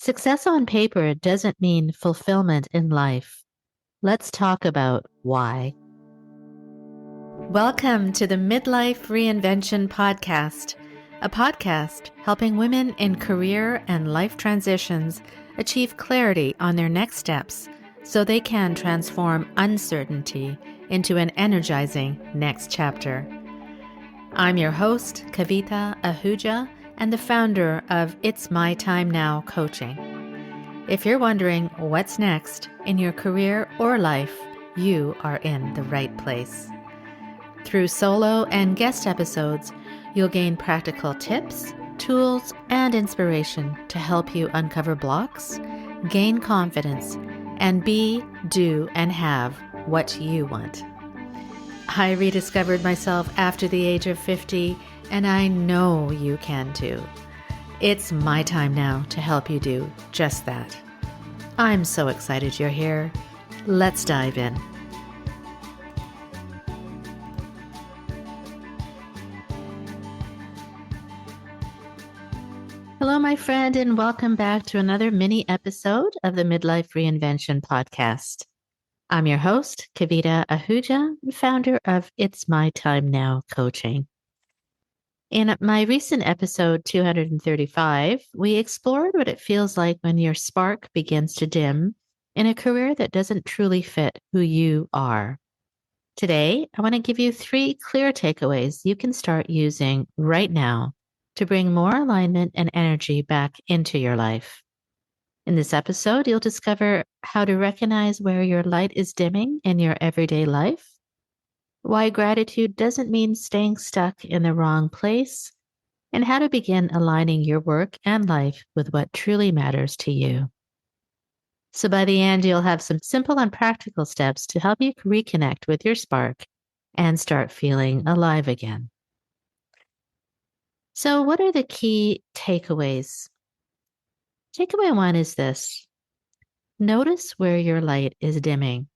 Success on paper doesn't mean fulfillment in life. Let's talk about why. Welcome to the Midlife Reinvention Podcast, a podcast helping women in career and life transitions achieve clarity on their next steps so they can transform uncertainty into an energizing next chapter. I'm your host, Kavita Ahuja, and the founder of It's My Time Now coaching. If you're wondering what's next in your career or life, you are in the right place. Through solo and guest episodes, you'll gain practical tips, tools, and inspiration to help you uncover blocks, gain confidence, and be, do, and have what you want. I rediscovered myself after the age of 50, and I know you can too. It's my time now to help you do just that. I'm so excited you're here. Let's dive in. Hello, my friend, and welcome back to another mini episode of the Midlife Reinvention Podcast. I'm your host, Kavita Ahuja, founder of It's My Time Now coaching. In my recent episode 235, we explored what it feels like when your spark begins to dim in a career that doesn't truly fit who you are. Today, I want to give you 3 clear takeaways you can start using right now to bring more alignment and energy back into your life. In this episode, you'll discover how to recognize where your light is dimming in your everyday life, why gratitude doesn't mean staying stuck in the wrong place, and how to begin aligning your work and life with what truly matters to you. So by the end, you'll have some simple and practical steps to help you reconnect with your spark and start feeling alive again. So what are the key takeaways? Takeaway 1 is this. Notice where your light is dimming.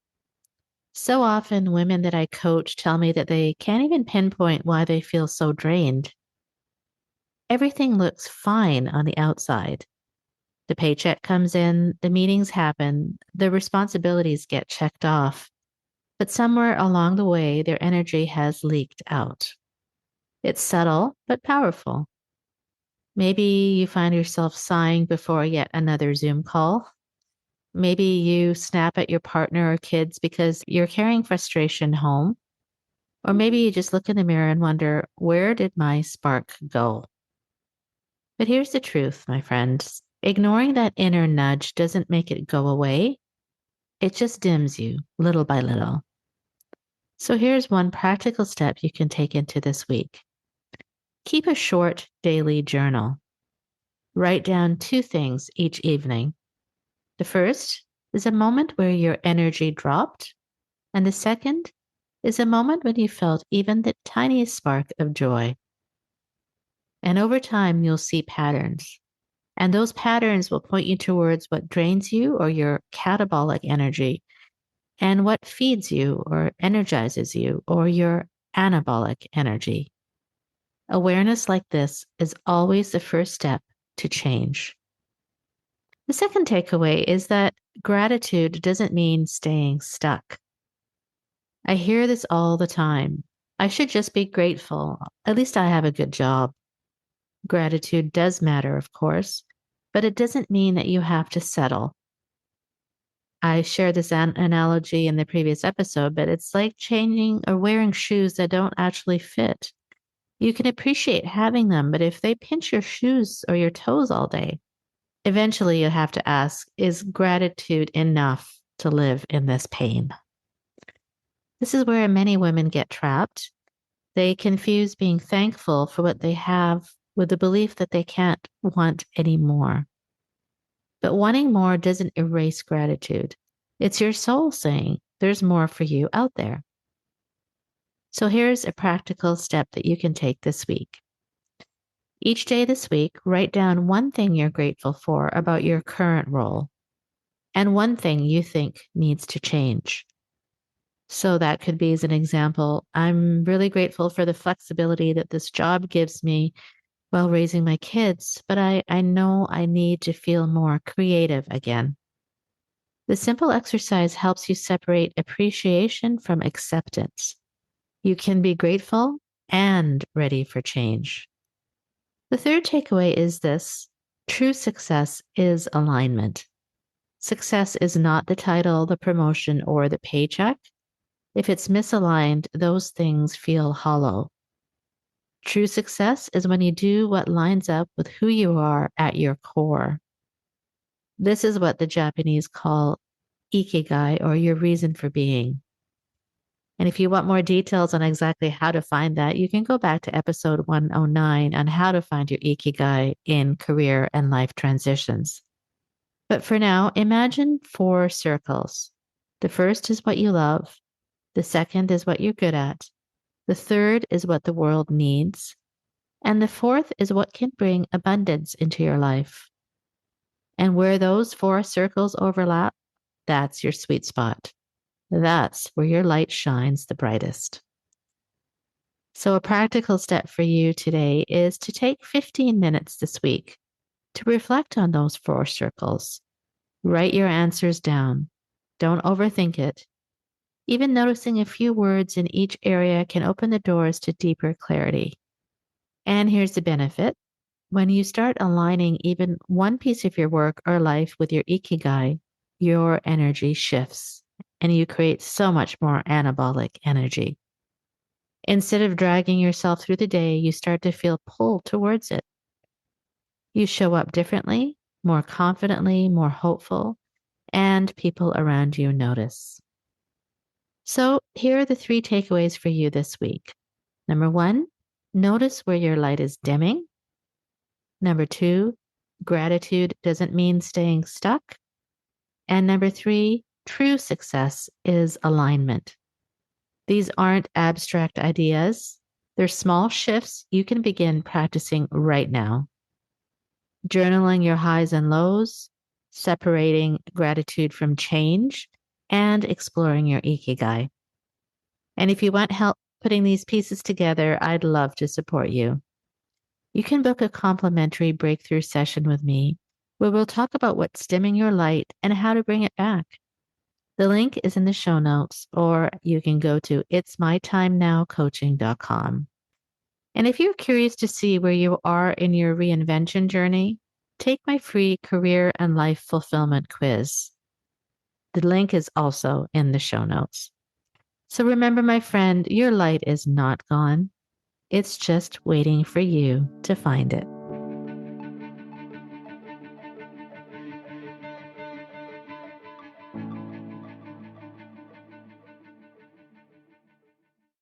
So often, women that I coach tell me that they can't even pinpoint why they feel so drained. Everything looks fine on the outside. The paycheck comes in, the meetings happen, the responsibilities get checked off, but somewhere along the way, their energy has leaked out. It's subtle, but powerful. Maybe you find yourself sighing before yet another Zoom call. Maybe you snap at your partner or kids because you're carrying frustration home. Or maybe you just look in the mirror and wonder, where did my spark go? But here's the truth, my friends. Ignoring that inner nudge doesn't make it go away. It just dims you little by little. So here's one practical step you can take into this week. Keep a short daily journal. Write down 2 things each evening. The first is a moment where your energy dropped, and the second is a moment when you felt even the tiniest spark of joy. And over time, you'll see patterns. And those patterns will point you towards what drains you or your catabolic energy, and what feeds you or energizes you or your anabolic energy. Awareness like this is always the first step to change. The second takeaway is that gratitude doesn't mean staying stuck. I hear this all the time. I should just be grateful. At least I have a good job. Gratitude does matter, of course, but it doesn't mean that you have to settle. I shared this analogy in the previous episode, but it's like changing or wearing shoes that don't actually fit. You can appreciate having them, but if they pinch your shoes or your toes all day, eventually you have to ask, is gratitude enough to live in this pain? This is where many women get trapped. They confuse being thankful for what they have with the belief that they can't want any more. But wanting more doesn't erase gratitude. It's your soul saying, there's more for you out there. So here's a practical step that you can take this week. Each day this week, write down 1 thing you're grateful for about your current role and 1 thing you think needs to change. So that could be, as an example, I'm really grateful for the flexibility that this job gives me while raising my kids, but I know I need to feel more creative again. The simple exercise helps you separate appreciation from acceptance. You can be grateful and ready for change. The third takeaway is this: true success is alignment. Success is not the title, the promotion, or the paycheck. If it's misaligned, those things feel hollow. True success is when you do what lines up with who you are at your core. This is what the Japanese call Ikigai, or your reason for being. And if you want more details on exactly how to find that, you can go back to episode 109 on how to find your Ikigai in career and life transitions. But for now, imagine 4 circles. The first is what you love. The second is what you're good at. The third is what the world needs. And the fourth is what can bring abundance into your life. And where those 4 circles overlap, that's your sweet spot. That's where your light shines the brightest. So, a practical step for you today is to take 15 minutes this week to reflect on those 4 circles. Write your answers down. Don't overthink it. Even noticing a few words in each area can open the doors to deeper clarity. And here's the benefit: when you start aligning even one piece of your work or life with your Ikigai, your energy shifts and you create so much more anabolic energy. Instead of dragging yourself through the day, you start to feel pulled towards it. You show up differently, more confidently, more hopeful, and people around you notice. So, here are the 3 takeaways for you this week. Number 1, notice where your light is dimming. Number 2, gratitude doesn't mean staying stuck. And number 3, true success is alignment. These aren't abstract ideas. They're small shifts you can begin practicing right now. Journaling your highs and lows, separating gratitude from change, and exploring your Ikigai. And if you want help putting these pieces together, I'd love to support you. You can book a complimentary breakthrough session with me where we'll talk about what's dimming your light and how to bring it back. The link is in the show notes, or you can go to itsmytimenowcoaching.com. And if you're curious to see where you are in your reinvention journey, take my free career and life fulfillment quiz. The link is also in the show notes. So remember, my friend, your light is not gone. It's just waiting for you to find it.